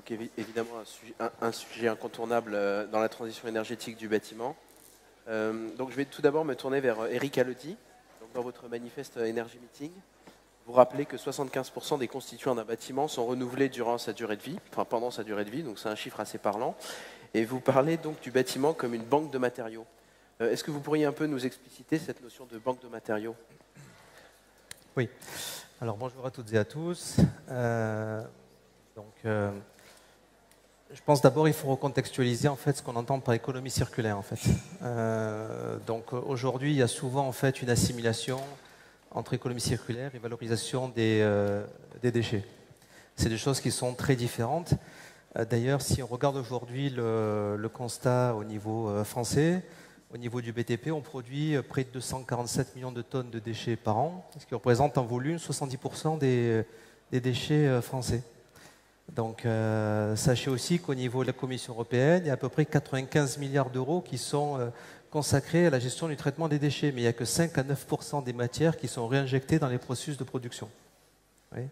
donc évidemment un sujet incontournable dans la transition énergétique du bâtiment. Donc je vais tout d'abord me tourner vers Eric Alotti. Donc, dans votre manifeste Energy Meeting, vous rappelez que 75% des constituants d'un bâtiment sont renouvelés durant sa durée de vie, enfin pendant sa durée de vie, donc c'est un chiffre assez parlant. Et vous parlez donc du bâtiment comme une banque de matériaux. Est-ce que vous pourriez un peu nous expliciter cette notion de banque de matériaux? Oui. Alors bonjour à toutes et à tous. Je pense d'abord il faut recontextualiser en fait ce qu'on entend par économie circulaire en fait. Aujourd'hui il y a souvent en fait une assimilation entre économie circulaire et valorisation des déchets. C'est des choses qui sont très différentes. D'ailleurs, si on regarde aujourd'hui le constat au niveau français, au niveau du BTP, on produit près de 247 millions de tonnes de déchets par an, ce qui représente en volume 70% des déchets français. Donc, sachez aussi qu'au niveau de la Commission européenne, il y a à peu près 95 milliards d'euros qui sont consacrés à la gestion du traitement des déchets, mais il n'y a que 5 à 9% des matières qui sont réinjectées dans les processus de production. Oui.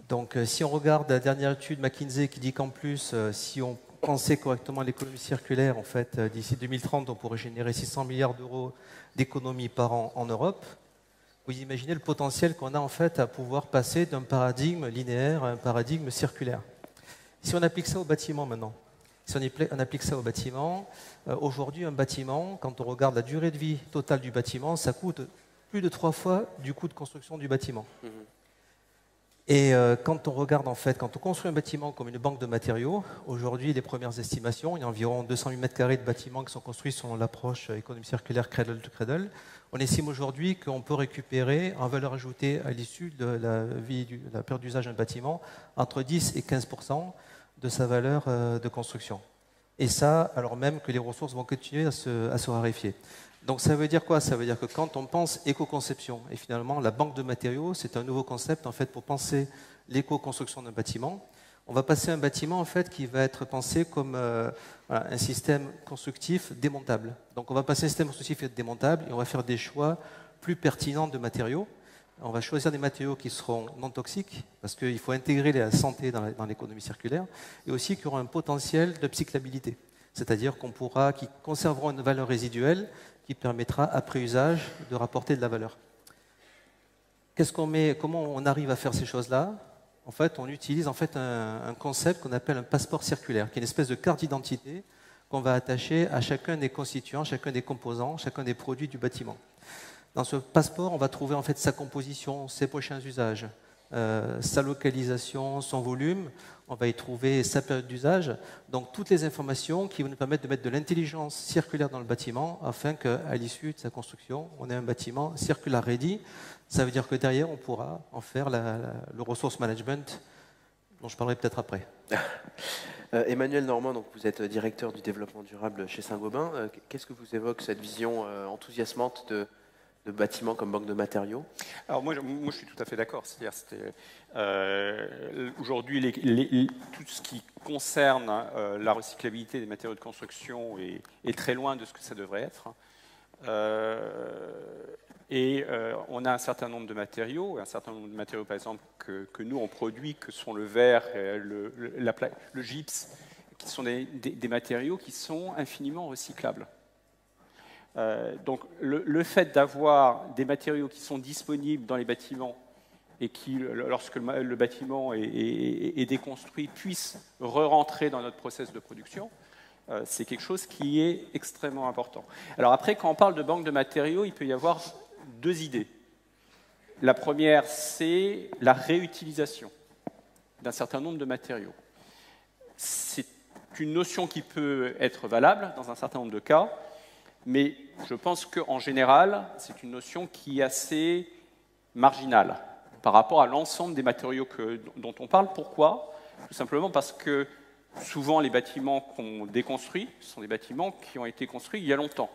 Donc, si on regarde la dernière étude McKinsey qui dit qu'en plus, si on pensait correctement l'économie circulaire, en fait, d'ici 2030, on pourrait générer 600 milliards d'euros d'économies par an en Europe. Vous imaginez le potentiel qu'on a en fait à pouvoir passer d'un paradigme linéaire à un paradigme circulaire. Si on applique ça au bâtiment maintenant, si on applique ça au bâtiment, aujourd'hui un bâtiment, quand on regarde la durée de vie totale du bâtiment, ça coûte plus de 3 fois du coût de construction du bâtiment. Et quand on regarde en fait, quand on construit un bâtiment comme une banque de matériaux, aujourd'hui les premières estimations, il y a environ 200 000 m² de bâtiments qui sont construits selon l'approche économie circulaire cradle to cradle. On estime aujourd'hui qu'on peut récupérer en valeur ajoutée à l'issue de la période d'usage d'un bâtiment entre 10 et 15% de sa valeur de construction. Et ça, alors même que les ressources vont continuer à se raréfier. Donc ça veut dire quoi? Ça veut dire que quand on pense éco-conception, et finalement la banque de matériaux, c'est un nouveau concept en fait pour penser l'éco-construction d'un bâtiment. On va passer à un bâtiment en fait qui va être pensé comme un système constructif démontable. Donc on va passer à un système constructif démontable et on va faire des choix plus pertinents de matériaux. On va choisir des matériaux qui seront non toxiques, parce qu'il faut intégrer la santé dans l'économie circulaire, et aussi qui auront un potentiel de cyclabilité. C'est-à-dire qui conserveront une valeur résiduelle qui permettra, après usage, de rapporter de la valeur. Comment on arrive à faire ces choses-là? En fait, on utilise en fait un concept qu'on appelle un passeport circulaire, qui est une espèce de carte d'identité qu'on va attacher à chacun des constituants, chacun des composants, chacun des produits du bâtiment. Dans ce passeport, on va trouver en fait sa composition, ses prochains usages, sa localisation, son volume. On va y trouver sa période d'usage. Donc toutes les informations qui vont nous permettre de mettre de l'intelligence circulaire dans le bâtiment afin qu'à l'issue de sa construction, on ait un bâtiment circular ready. Ça veut dire que derrière, on pourra en faire le resource management dont je parlerai peut-être après. Emmanuel Normand, donc vous êtes directeur du développement durable chez Saint-Gobain. Qu'est-ce que vous évoque cette vision enthousiasmante de bâtiments comme banque de matériaux? Alors moi, je suis tout à fait d'accord. C'est-à-dire, aujourd'hui, tout ce qui concerne la recyclabilité des matériaux de construction est très loin de ce que ça devrait être. On a un certain nombre de matériaux, par exemple que nous on produit, que sont le verre, le gypse, qui sont des matériaux qui sont infiniment recyclables. Donc le fait d'avoir des matériaux qui sont disponibles dans les bâtiments et qui, lorsque le bâtiment est déconstruit, puissent re-rentrer dans notre process de production, c'est quelque chose qui est extrêmement important. Alors après, quand on parle de banque de matériaux, il peut y avoir deux idées. La première, c'est la réutilisation d'un certain nombre de matériaux. C'est une notion qui peut être valable dans un certain nombre de cas, mais je pense qu'en général, c'est une notion qui est assez marginale par rapport à l'ensemble des matériaux dont on parle. Pourquoi? Tout simplement parce que souvent, les bâtiments qu'on déconstruit sont des bâtiments qui ont été construits il y a longtemps.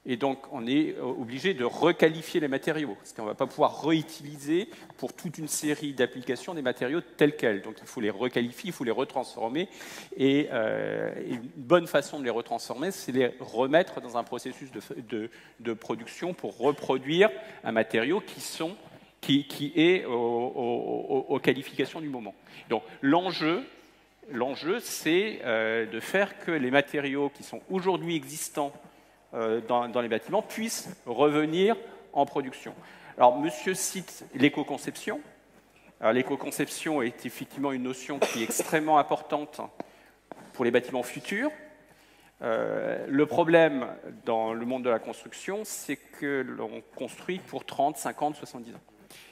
Et donc, on est obligé de requalifier les matériaux, parce qu'on ne va pas pouvoir réutiliser pour toute une série d'applications des matériaux tels quels. Donc, il faut les requalifier, il faut les retransformer. Et une bonne façon de les retransformer, c'est les remettre dans un processus de production pour reproduire un matériau qui est aux qualifications du moment. Donc, l'enjeu, L'enjeu, c'est de faire que les matériaux qui sont aujourd'hui existants dans les bâtiments puissent revenir en production. Alors, monsieur cite l'éco-conception. L'éco-conception est effectivement une notion qui est extrêmement importante pour les bâtiments futurs. Le problème dans le monde de la construction, c'est que l'on construit pour 30, 50, 70 ans.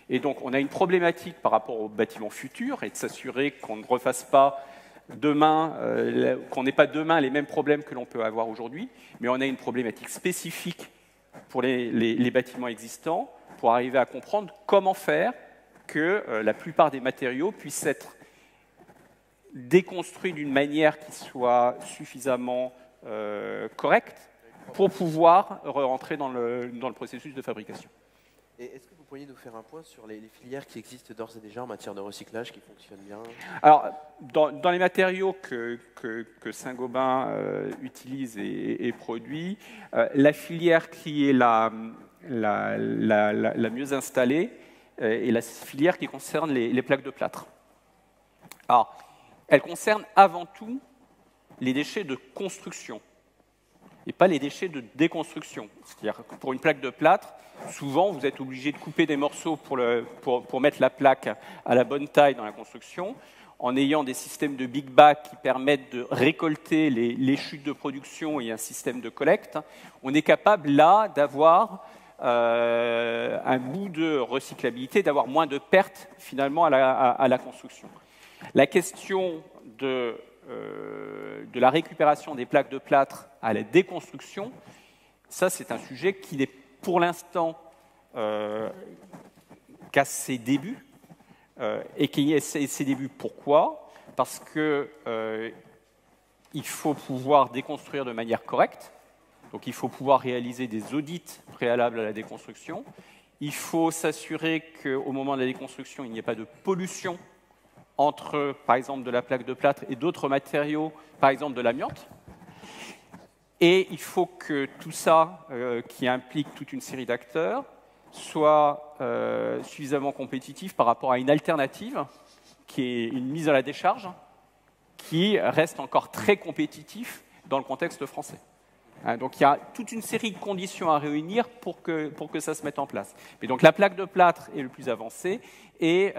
Et donc, on a une problématique par rapport aux bâtiments futurs et de s'assurer qu'on ne refasse pas demain, qu'on n'ait pas demain les mêmes problèmes que l'on peut avoir aujourd'hui, mais on a une problématique spécifique pour les bâtiments existants pour arriver à comprendre comment faire que la plupart des matériaux puissent être déconstruits d'une manière qui soit suffisamment correcte pour pouvoir rentrer dans le processus de fabrication. Et est-ce que vous pourriez nous faire un point sur les filières qui existent d'ores et déjà en matière de recyclage, qui fonctionnent bien? Alors, dans les matériaux que Saint-Gobain utilise et produit, la filière qui est la mieux installée est la filière qui concerne les plaques de plâtre. Alors, elle concerne avant tout les déchets de construction et pas les déchets de déconstruction. C'est-à-dire que pour une plaque de plâtre, souvent, vous êtes obligé de couper des morceaux pour mettre la plaque à la bonne taille dans la construction, en ayant des systèmes de big bag qui permettent de récolter les chutes de production et un système de collecte. On est capable, là, d'avoir un bout de recyclabilité, d'avoir moins de pertes, finalement, à la construction. La question de la récupération des plaques de plâtre à la déconstruction, ça, c'est un sujet qui n'est pour l'instant qu'à ses débuts. Et qui est ses débuts, pourquoi? Parce qu'il faut pouvoir déconstruire de manière correcte. Donc il faut pouvoir réaliser des audits préalables à la déconstruction. Il faut s'assurer qu'au moment de la déconstruction, il n'y ait pas de pollution entre, par exemple, de la plaque de plâtre et d'autres matériaux, par exemple de l'amiante. Et il faut que tout ça, qui implique toute une série d'acteurs, soit suffisamment compétitif par rapport à une alternative, qui est une mise à la décharge, qui reste encore très compétitif dans le contexte français. Donc il y a toute une série de conditions à réunir pour que ça se mette en place. Mais donc la plaque de plâtre est le plus avancée et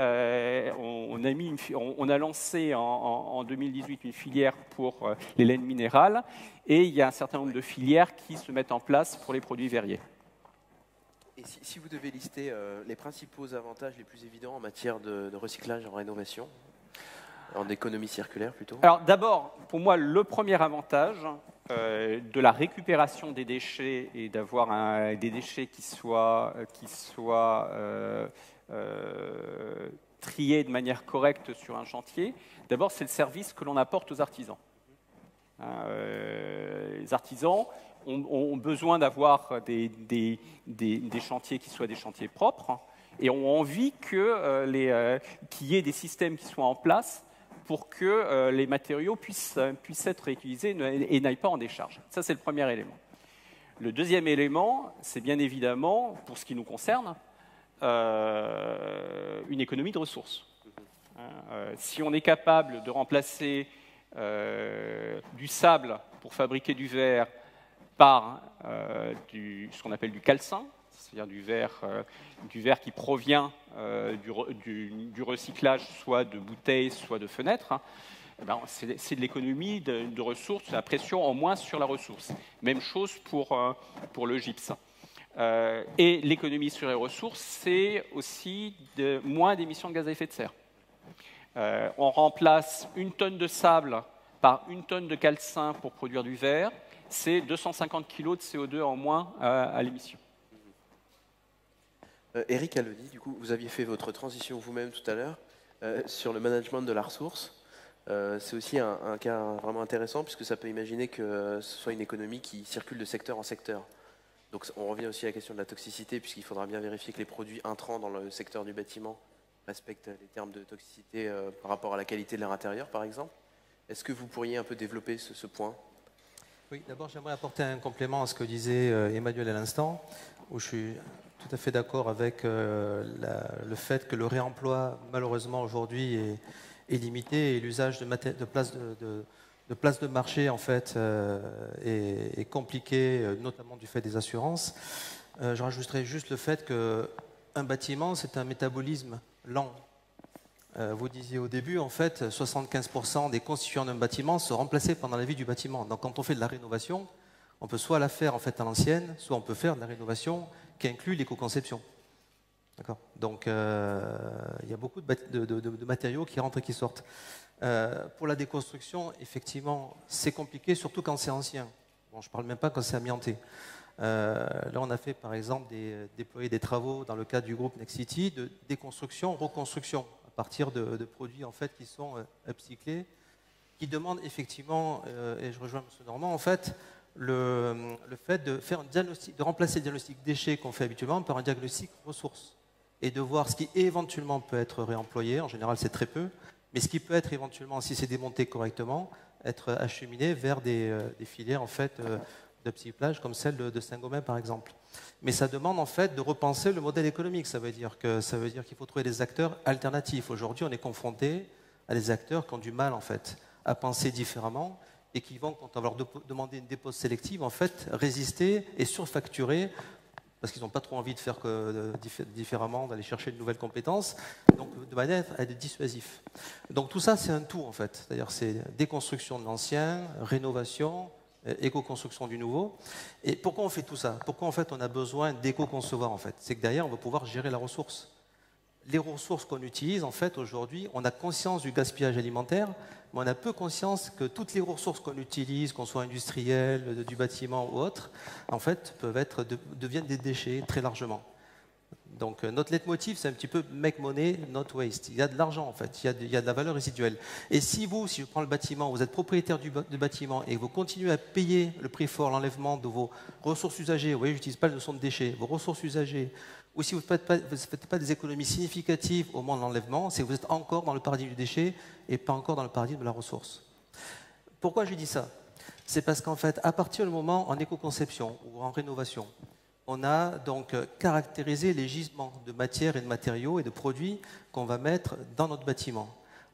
on a lancé en 2018 une filière pour les laines minérales et il y a un certain nombre de filières qui se mettent en place pour les produits verriers. Et si vous devez lister les principaux avantages les plus évidents en matière de recyclage en rénovation, en économie circulaire plutôt? Alors d'abord, pour moi, le premier avantage de la récupération des déchets et d'avoir des déchets qui soient triés de manière correcte sur un chantier, d'abord c'est le service que l'on apporte aux artisans. Les artisans ont besoin d'avoir des chantiers qui soient des chantiers propres et ont envie qu'il y ait des systèmes qui soient en place pour que les matériaux puissent être réutilisés et n'aillent pas en décharge. Ça, c'est le premier élément. Le deuxième élément, c'est bien évidemment, pour ce qui nous concerne, une économie de ressources. Si on est capable de remplacer du sable pour fabriquer du verre par ce qu'on appelle du calcin, c'est-à-dire du verre qui provient du recyclage soit de bouteilles, soit de fenêtres, c'est de l'économie de ressources, la pression en moins sur la ressource. Même chose pour le gypse. Et l'économie sur les ressources, c'est aussi moins d'émissions de gaz à effet de serre. On remplace une tonne de sable par une tonne de calcin pour produire du verre, c'est 250 kg de CO2 en moins à l'émission. Eric Alodi, du coup, vous aviez fait votre transition vous-même tout à l'heure sur le management de la ressource. C'est aussi un cas vraiment intéressant puisque ça peut imaginer que ce soit une économie qui circule de secteur en secteur. Donc on revient aussi à la question de la toxicité puisqu'il faudra bien vérifier que les produits intrants dans le secteur du bâtiment respectent les termes de toxicité par rapport à la qualité de l'air intérieur, par exemple. Est-ce que vous pourriez un peu développer ce point? Oui, d'abord j'aimerais apporter un complément à ce que disait Emmanuel à l'instant, où je suis tout à fait d'accord avec le fait que le réemploi, malheureusement aujourd'hui, est limité et l'usage de places de marché en fait est compliqué, notamment du fait des assurances. Je rajouterais juste le fait qu'un bâtiment, c'est un métabolisme lent. Vous disiez au début, en fait, 75% des constituants d'un bâtiment sont remplacés pendant la vie du bâtiment. Donc quand on fait de la rénovation, on peut soit la faire en fait à l'ancienne, soit on peut faire de la rénovation qui inclut l'éco-conception. D'accord. Donc il y a beaucoup de matériaux qui rentrent et qui sortent. Pour la déconstruction, effectivement, c'est compliqué, surtout quand c'est ancien. Bon, je ne parle même pas quand c'est amianté. Là, on a fait, par exemple, déployer des travaux dans le cadre du groupe Nexity de déconstruction, reconstruction, à partir de produits en fait, qui sont upcyclés, qui demandent effectivement, et je rejoins M. Normand, en fait, le fait de faire un diagnostic, de remplacer le diagnostic déchets qu'on fait habituellement par un diagnostic ressources, et de voir ce qui éventuellement peut être réemployé, en général c'est très peu, mais ce qui peut être éventuellement, si c'est démonté correctement, être acheminé vers des filières en fait, d'upcyclage comme celle de Saint-Gobain par exemple. Mais ça demande en fait de repenser le modèle économique. Ça veut dire qu'il faut trouver des acteurs alternatifs. Aujourd'hui, on est confronté à des acteurs qui ont du mal en fait à penser différemment et qui vont, quand on va leur demander une dépose sélective, en fait, résister et surfacturer parce qu'ils n'ont pas trop envie de faire différemment, d'aller chercher de nouvelles compétences, donc de manière à être dissuasif. Donc tout ça, c'est un tout en fait. C'est-à-dire c'est déconstruction de l'ancien, rénovation, éco-construction du nouveau. Et pourquoi on fait tout ça? Pourquoi en fait on a besoin d'éco-concevoir en fait? C'est que derrière, on va pouvoir gérer la ressource. Les ressources qu'on utilise, en fait, aujourd'hui, on a conscience du gaspillage alimentaire, mais on a peu conscience que toutes les ressources qu'on utilise, qu'on soit industrielles, du bâtiment ou autre, en fait, deviennent des déchets très largement. Donc notre leitmotiv, c'est un petit peu make money, not waste. Il y a de l'argent en fait, il y a de la valeur résiduelle. Et si je prends le bâtiment, vous êtes propriétaire du bâtiment et que vous continuez à payer le prix fort, l'enlèvement de vos ressources usagées, vous voyez, je n'utilise pas le notion de déchets, vos ressources usagées, ou si vous ne faites pas des économies significatives au moment de l'enlèvement, c'est que vous êtes encore dans le paradigme du déchet et pas encore dans le paradigme de la ressource. Pourquoi je dis ça? C'est parce qu'en fait, à partir du moment en éco-conception ou en rénovation, on a donc caractérisé les gisements de matières et de matériaux et de produits qu'on va mettre dans notre bâtiment.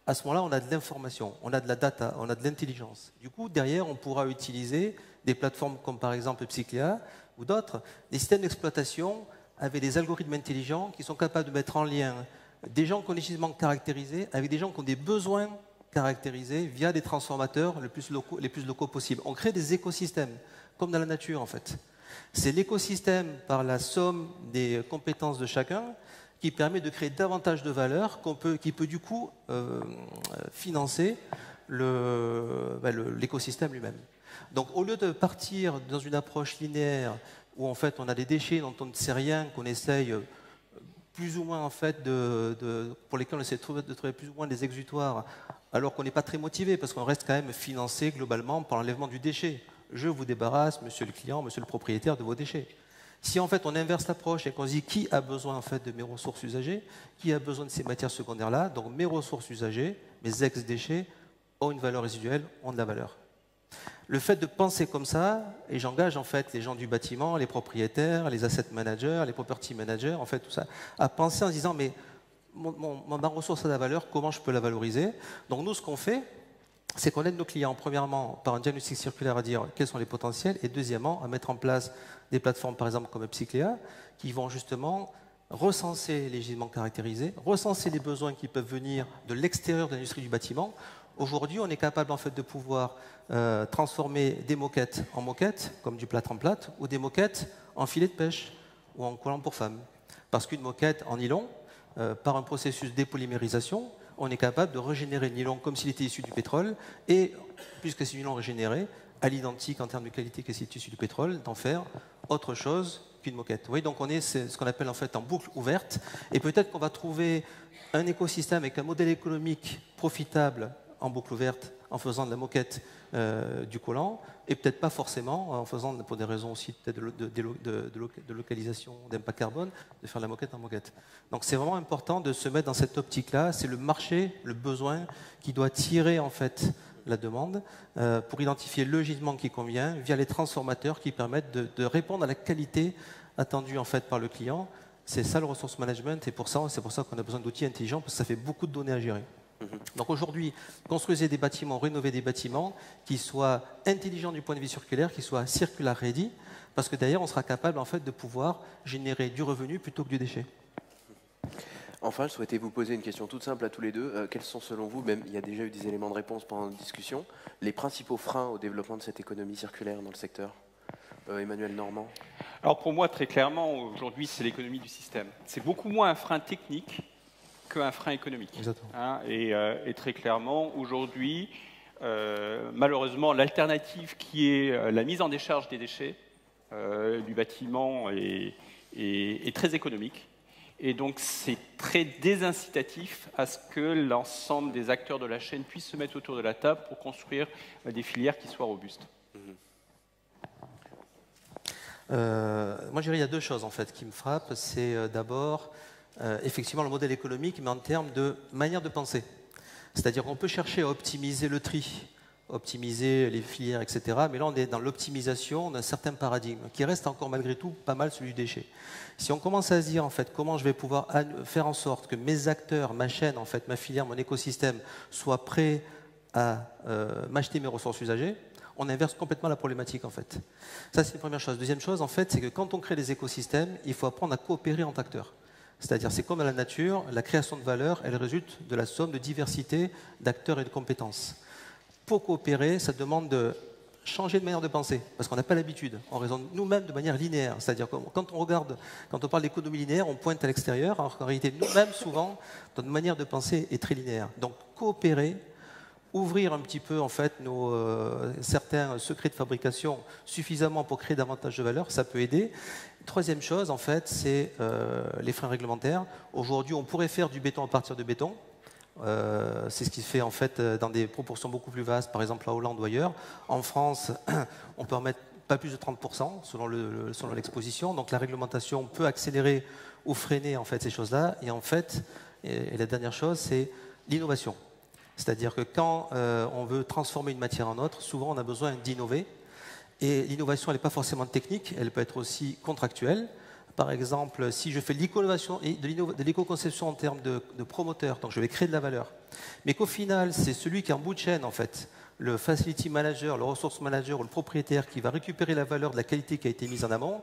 À ce moment-là, on a de l'information, on a de la data, on a de l'intelligence. Du coup, derrière, on pourra utiliser des plateformes comme par exemple Psycléa ou d'autres, des systèmes d'exploitation avec des algorithmes intelligents qui sont capables de mettre en lien des gens qui ont des gisements caractérisés avec des gens qui ont des besoins caractérisés via des transformateurs les plus locaux possibles. On crée des écosystèmes, comme dans la nature en fait. C'est l'écosystème, par la somme des compétences de chacun, qui permet de créer davantage de valeur, qui peut du coup financer l'écosystème lui-même. Donc au lieu de partir dans une approche linéaire, où en fait on a des déchets dont on ne sait rien, qu'on essaye plus ou moins en fait pour lesquels on essaie de trouver plus ou moins des exutoires, alors qu'on n'est pas très motivé, parce qu'on reste quand même financé globalement par l'enlèvement du déchet. Je vous débarrasse, monsieur le client, monsieur le propriétaire, de vos déchets. Si en fait on inverse l'approche et qu'on se dit qui a besoin en fait de mes ressources usagées, qui a besoin de ces matières secondaires-là, donc mes ressources usagées, mes ex-déchets ont une valeur résiduelle, ont de la valeur. Le fait de penser comme ça, et j'engage en fait les gens du bâtiment, les propriétaires, les asset managers, les property managers, en fait tout ça, à penser en se disant mais ma ressource a de la valeur, comment je peux la valoriser? Donc nous ce qu'on fait, c'est qu'on aide nos clients, premièrement, par un diagnostic circulaire à dire quels sont les potentiels, et deuxièmement, à mettre en place des plateformes, par exemple, comme Psycléa, qui vont justement recenser les gisements caractérisés, recenser les besoins qui peuvent venir de l'extérieur de l'industrie du bâtiment. Aujourd'hui, on est capable, en fait, de pouvoir transformer des moquettes en moquettes, comme du plâtre en plâtre, ou des moquettes en filet de pêche, ou en collant pour femmes. Parce qu'une moquette en nylon, par un processus de dépolymérisation, on est capable de régénérer le nylon comme s'il était issu du pétrole, et puisque c'est du nylon régénéré, à l'identique en termes de qualité que s'il est issu du pétrole, d'en faire autre chose qu'une moquette. Vous voyez, donc on est ce qu'on appelle en fait en boucle ouverte, et peut-être qu'on va trouver un écosystème avec un modèle économique profitable en boucle ouverte en faisant de la moquette du collant, et peut-être pas forcément en faisant, pour des raisons aussi peut-être de localisation, d'impact carbone, de faire de la moquette en moquette. Donc c'est vraiment important de se mettre dans cette optique-là. C'est le marché, le besoin qui doit tirer en fait la demande pour identifier le gisement qui convient via les transformateurs qui permettent de répondre à la qualité attendue en fait par le client. C'est ça le resource management, et c'est pour ça qu'on a besoin d'outils intelligents parce que ça fait beaucoup de données à gérer. Donc aujourd'hui, construisez des bâtiments, rénovez des bâtiments qui soient intelligents du point de vue circulaire, qui soient circular ready, parce que d'ailleurs, on sera capable en fait de pouvoir générer du revenu plutôt que du déchet. Enfin, je souhaitais vous poser une question toute simple à tous les deux. Quels sont selon vous, même il y a déjà eu des éléments de réponse pendant la discussion, les principaux freins au développement de cette économie circulaire dans le secteur? Emmanuel Normand. Alors pour moi, très clairement, aujourd'hui, c'est l'économie du système. C'est beaucoup moins un frein technique qu'un frein économique. Exactement. Hein, et très clairement, aujourd'hui, malheureusement, l'alternative qui est la mise en décharge des déchets du bâtiment est très économique. Et donc, c'est très désincitatif à ce que l'ensemble des acteurs de la chaîne puissent se mettre autour de la table pour construire des filières qui soient robustes. Moi, je dirais qu'il y a deux choses en fait qui me frappent. C'est d'abord, effectivement, le modèle économique, mais en termes de manière de penser. C'est-à-dire qu'on peut chercher à optimiser le tri, optimiser les filières, etc. Mais là, on est dans l'optimisation d'un certain paradigme qui reste encore malgré tout pas mal celui du déchet. Si on commence à se dire en fait comment je vais pouvoir faire en sorte que mes acteurs, ma chaîne, en fait, ma filière, mon écosystème soient prêts à m'acheter mes ressources usagées, on inverse complètement la problématique en fait. Ça, c'est la première chose. Deuxième chose, en fait, c'est que quand on crée des écosystèmes, il faut apprendre à coopérer entre acteurs. C'est-à-dire, c'est comme dans la nature, la création de valeur, elle résulte de la somme de diversité d'acteurs et de compétences. Pour coopérer, ça demande de changer de manière de penser, parce qu'on n'a pas l'habitude. On raisonne nous-mêmes de manière linéaire. C'est-à-dire, quand on parle d'économie linéaire, on pointe à l'extérieur, alors qu'en réalité, nous-mêmes, souvent, notre manière de penser est très linéaire. Donc, coopérer, ouvrir un petit peu en fait certains secrets de fabrication suffisamment pour créer davantage de valeur, ça peut aider. Troisième chose, en fait, c'est les freins réglementaires. Aujourd'hui, on pourrait faire du béton à partir de béton. C'est ce qui se fait en fait dans des proportions beaucoup plus vastes, par exemple à Hollande ou ailleurs. En France, on peut en mettre pas plus de 30% selon l'exposition. Donc la réglementation peut accélérer ou freiner en fait ces choses-là. Et en fait, et la dernière chose, c'est l'innovation. C'est-à-dire que quand on veut transformer une matière en autre, souvent on a besoin d'innover. Et l'innovation, elle n'est pas forcément technique, elle peut être aussi contractuelle. Par exemple, si je fais de l'éco-conception en termes de promoteur, donc je vais créer de la valeur, mais qu'au final, c'est celui qui est en bout de chaîne, en fait, le facility manager, le resource manager ou le propriétaire qui va récupérer la valeur de la qualité qui a été mise en amont,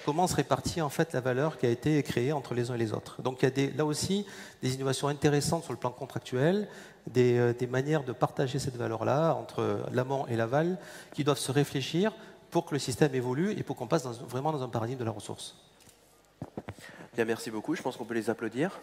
comment se répartit en fait la valeur qui a été créée entre les uns et les autres. Donc il y a là aussi des innovations intéressantes sur le plan contractuel, des manières de partager cette valeur-là entre l'amont et l'aval qui doivent se réfléchir pour que le système évolue et pour qu'on passe vraiment dans un paradigme de la ressource. Bien, merci beaucoup. Je pense qu'on peut les applaudir.